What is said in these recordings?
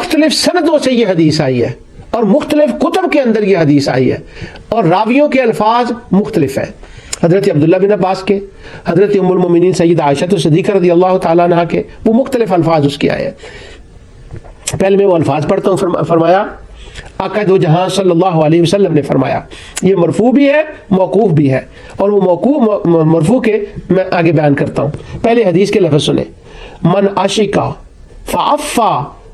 مختلف سندوں سے یہ حدیث آئی ہے اور مختلف کتب کے اندر یہ حدیث آئی ہے اور راویوں کے الفاظ مختلف ہیں. حضرت عبداللہ بن عباس کے، حضرت ام المومنین سیدہ عائشہ صدیقہ رضی اللہ تعالیٰ عنہ کے، وہ مختلف الفاظ اس کے آئے ہیں. پہلے میں وہ الفاظ پڑھتا ہوں. فرمایا آقا دو جہاں صلی اللہ علیہ وسلم نے فرمایا، یہ مرفوع بھی ہے موقوف بھی ہے، اور وہ مرفوع کے میں آگے بیان کرتا ہوں. پہلے حدیث کے لفظ سنیں. من عشق فعفا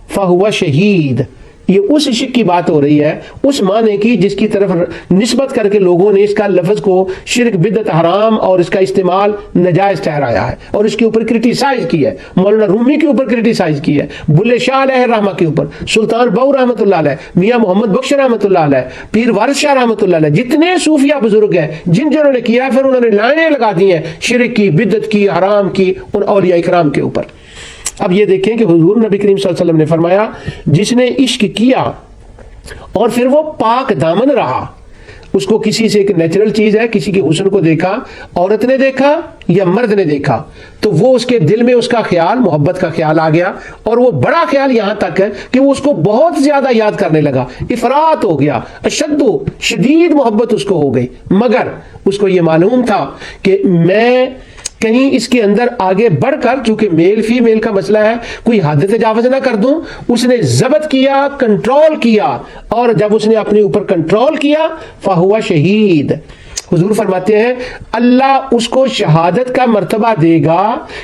فہو شہید. یہ اس عشق کی بات ہو رہی ہے، اس معنی کی جس کی طرف نسبت کر کے لوگوں نے اس کا لفظ کو شرک بدعت حرام اور اس کا استعمال نجائز ٹھہرایا ہے اور اس کے اوپر کرٹیسائز کی ہے. مولانا رومی کے اوپر کرٹیسائز کی ہے، بلے شاہ علیہ الرحمہ کے اوپر، سلطان بہو رحمۃ اللہ علیہ، میاں محمد بخش رحمۃ اللہ علیہ، پیر وارث شاہ رحمۃ اللہ علیہ، جتنے صوفیہ بزرگ ہیں جنہوں نے کیا، پھر انہوں نے لائنیں لگا دی ہیں شرک کی، بدعت کی، حرام کی ان اولیاء کرام کے اوپر. اب یہ دیکھیں کہ حضور نبی کریم صلی اللہ علیہ وسلم نے فرمایا جس نے عشق کیا اور پھر وہ پاک دامن رہا، اس کو کسی سے ایک نیچرل چیز ہے، کسی کے حسن کو دیکھا، عورت نے دیکھا یا مرد نے دیکھا، تو وہ اس کے دل میں اس کا خیال، محبت کا خیال آ گیا، اور وہ بڑا خیال یہاں تک ہے کہ وہ اس کو بہت زیادہ یاد کرنے لگا، افراط ہو گیا، شدید محبت اس کو ہو گئی. مگر اس کو یہ معلوم تھا کہ میں کہیں اس کے اندر آگے بڑھ کر، چونکہ میل فیمیل کا مسئلہ ہے، کوئی حد تجاوز نہ کر دوں. اس نے ضبط کیا، کنٹرول کیا، اور جب اس نے اپنے اوپر کنٹرول کیا فہو شہید. حضور فرماتے ہیں اللہ اس کو شہادت کا مرتبہ دے گا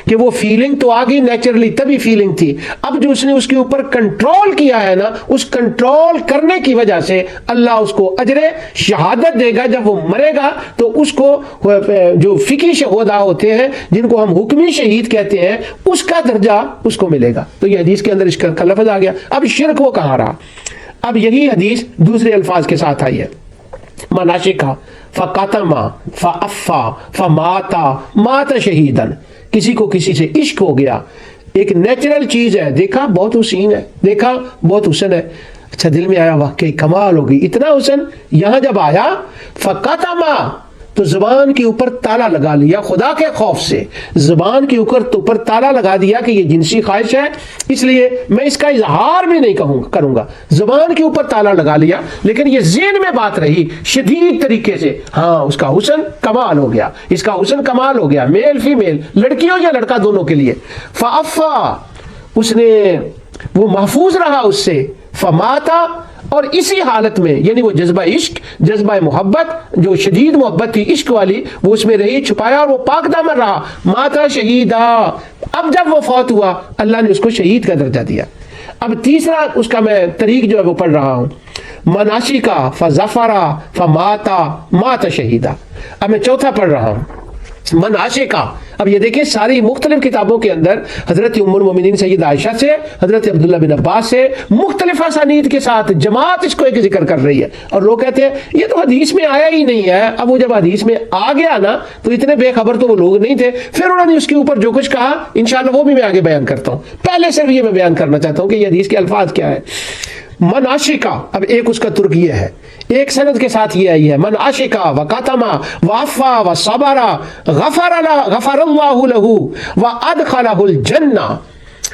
کہ وہ فیلنگ تو آ گئی نیچرلی، تبھی فیلنگ تھی، اب جو اس نے اس کے اوپر کنٹرول کیا ہے نا، اس کنٹرول کرنے کی وجہ سے اللہ اس کو اجر شہادت دے گا. جب وہ مرے گا تو اس کو جو فقہی شہداء ہوتے ہیں جن کو ہم حکمی شہید کہتے ہیں، اس کا درجہ اس کو ملے گا. تو یہ حدیث کے اندر اس کا لفظ آ گیا. اب شرک وہ کہاں رہا؟ اب یہی حدیث دوسرے الفاظ کے ساتھ آئی ہے. من عشق فقتم فافا فماتا مات شہیدن. کسی کو کسی سے عشق ہو گیا، ایک نیچرل چیز ہے، دیکھا بہت حسین ہے، دیکھا بہت حسن ہے، اچھا دل میں آیا واقعی کمال ہوگی، اتنا حسن. یہاں جب آیا فقتم تو زبان کے اوپر تالا لگا لیا، خدا کے خوف سے زبان کے اوپر تالا لگا دیا کہ یہ جنسی خواہش ہے، اس لیے میں اس کا اظہار بھی نہیں کروں گا. زبان کے اوپر تالا لگا لیا، لیکن یہ ذہن میں بات رہی شدید طریقے سے، ہاں اس کا حسن کمال ہو گیا، اس کا حسن کمال ہو گیا، میل فیمیل، لڑکی ہو یا لڑکا، دونوں کے لیے. فافا اس نے وہ محفوظ رہا اس سے، فماتا اور اسی حالت میں، یعنی وہ جذبہ عشق، جذبہ محبت، جو شدید محبت تھی عشق والی، وہ اس میں رہی، چھپایا، اور وہ پاک دامن رہا. ماتا شہیدا. اب جب وہ فوت ہوا اللہ نے اس کو شہید کا درجہ دیا. اب تیسرا اس کا میں طریق جو ہے وہ پڑھ رہا ہوں. من عشق فظفر فماتا مات شہیدا. اب میں چوتھا پڑھ رہا ہوں. من عاشق. اب یہ دیکھیں ساری مختلف کتابوں کے اندر حضرت ام المومنین سیدہ عائشہ سے، حضرت عبداللہ بن عباس سے مختلف اسانید کے ساتھ جماعت اس کو ایک ذکر کر رہی ہے، اور لوگ کہتے ہیں یہ تو حدیث میں آیا ہی نہیں ہے. اب وہ جب حدیث میں آ گیا نا تو اتنے بے خبر تو وہ لوگ نہیں تھے، پھر انہوں نے اس کے اوپر جو کچھ کہا انشاءاللہ وہ بھی میں آگے بیان کرتا ہوں. پہلے صرف یہ میں بیان کرنا چاہتا ہوں کہ یہ حدیث کے الفاظ کیا ہے. من عاشقہ، اب ایک اس کا ترک یہ ہے، ایک سند کے ساتھ یہ آئی ہے، من عاشقہ وقتما وعفا وصبر غفر اللہ لہ وادخلہ الجنہ.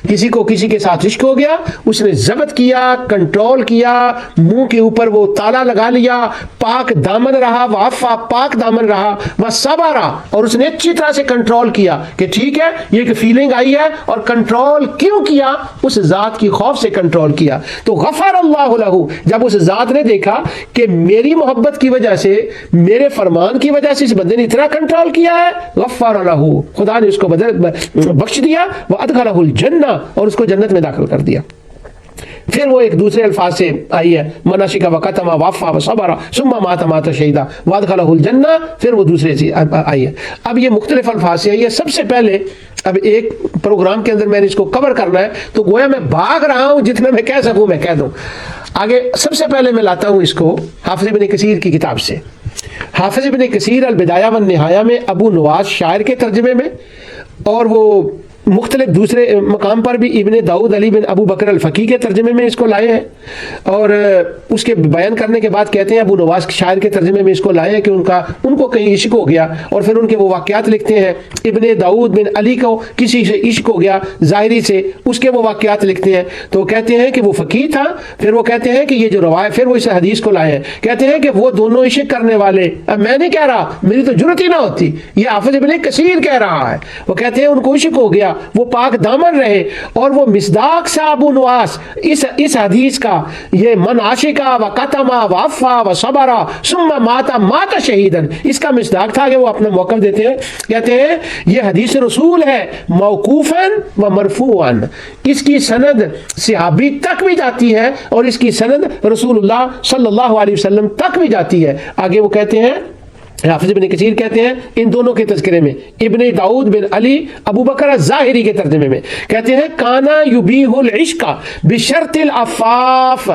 کسی کو کسی کے ساتھ عشق ہو گیا، اس نے ضبط کیا، کنٹرول کیا، منہ کے اوپر وہ تالا لگا لیا، پاک دامن رہا، وعفا پاک دامن رہا، وصبر اور اس نے اچھی طرح سے کنٹرول کیا کہ ٹھیک ہے یہ ایک فیلنگ آئی ہے، اور کنٹرول کیوں کیا؟ اس ذات کی خوف سے کنٹرول کیا. تو غفر اللہ لہ، جب اس ذات نے دیکھا کہ میری محبت کی وجہ سے، میرے فرمان کی وجہ سے اس بندے نے اتنا کنٹرول کیا ہے، غفر لہ، خدا نے اس کو بخش دیا، وادخلہ الجنہ، اور اس کو جنت میں داخل کر دیا. پھر وہ ایک دوسرے الفاظ سے آئی ہے، من عشق وقتم وعفا وصبر ثم مات مات شہیدا وادخلہ الجنہ، پھر وہ دوسرے سے آئی ہے. اب یہ مختلف الفاظ سے آئی ہے. سب سے پہلے اب ایک پروگرام کے اندر میں نے اس کو کور کرنا ہے، تو گویا میں بھاگ رہا ہوں، جتنا میں کہہ سکوں میں کہہ دوں. آگے سب سے پہلے میں لاتا ہوں اس کو حافظ ابن کثیر کی کتاب سے. حافظ ابن کثیر البدایہ والنہایہ میں ابو نواس شاعر کے ترجمے میں، اور وہ مختلف دوسرے مقام پر بھی ابن داؤد علی بن ابو بکر الفقی کے ترجمے میں اس کو لائے ہیں، اور اس کے بیان کرنے کے بعد کہتے ہیں ابو نواس شاعر کے ترجمے میں اس کو لائے ہیں کہ ان کو کہیں عشق ہو گیا، اور پھر ان کے وہ واقعات لکھتے ہیں۔ ابن داؤد بن علی کو کسی سے عشق ہو گیا ظاہری سے، اس کے وہ واقعات لکھتے ہیں، تو کہتے ہیں کہ وہ فقیہ تھا۔ پھر وہ کہتے ہیں کہ یہ جو روایت، پھر وہ اس حدیث کو لائے ہیں، کہتے ہیں کہ وہ دونوں عشق کرنے والے، اب میں نہیں کہہ رہا، میری تو جرت ہی نہ ہوتی، یہ حافظ ابن کثیر کہہ رہا ہے، وہ کہتے ہیں ان کو عشق ہو گیا، وہ پاک دامن رہے، اور وہ مصداق سے ابو نواس اس حدیث کا، یہ من عاشقا و قتما و عفا و صبرا ثم مات شہیدن، اس کا مصداق تھا کہ وہ اپنا موقف دیتے ہیں، کہتے ہیں یہ حدیث رسول ہے موقوفاً و مرفوعاً، اس کی سند صحابی تک بھی جاتی ہے اور اس کی سند رسول اللہ صلی اللہ علیہ وسلم تک بھی جاتی ہے۔ آگے وہ کہتے ہیں، حافظ ابن کثیر کہتے ہیں ان دونوں کے تذکرے میں، ابن داؤد بن علی ابو بکر الظاہری کے ترجمے میں کہتے ہیں کانا یبیح العشق بشرط العفاف،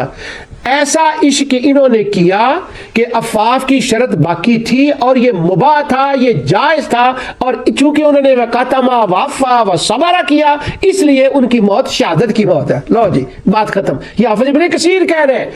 ایسا عشق انہوں نے کیا کہ عفاف کی شرط باقی تھی اور یہ مباح تھا، یہ جائز تھا، اور چونکہ انہوں نے قتما وعفا و صبر کیا اس لیے ان کی موت شہادت کی موت ہے۔ لو جی بات ختم، یہ حافظ ابن کثیر کہہ رہے ہیں۔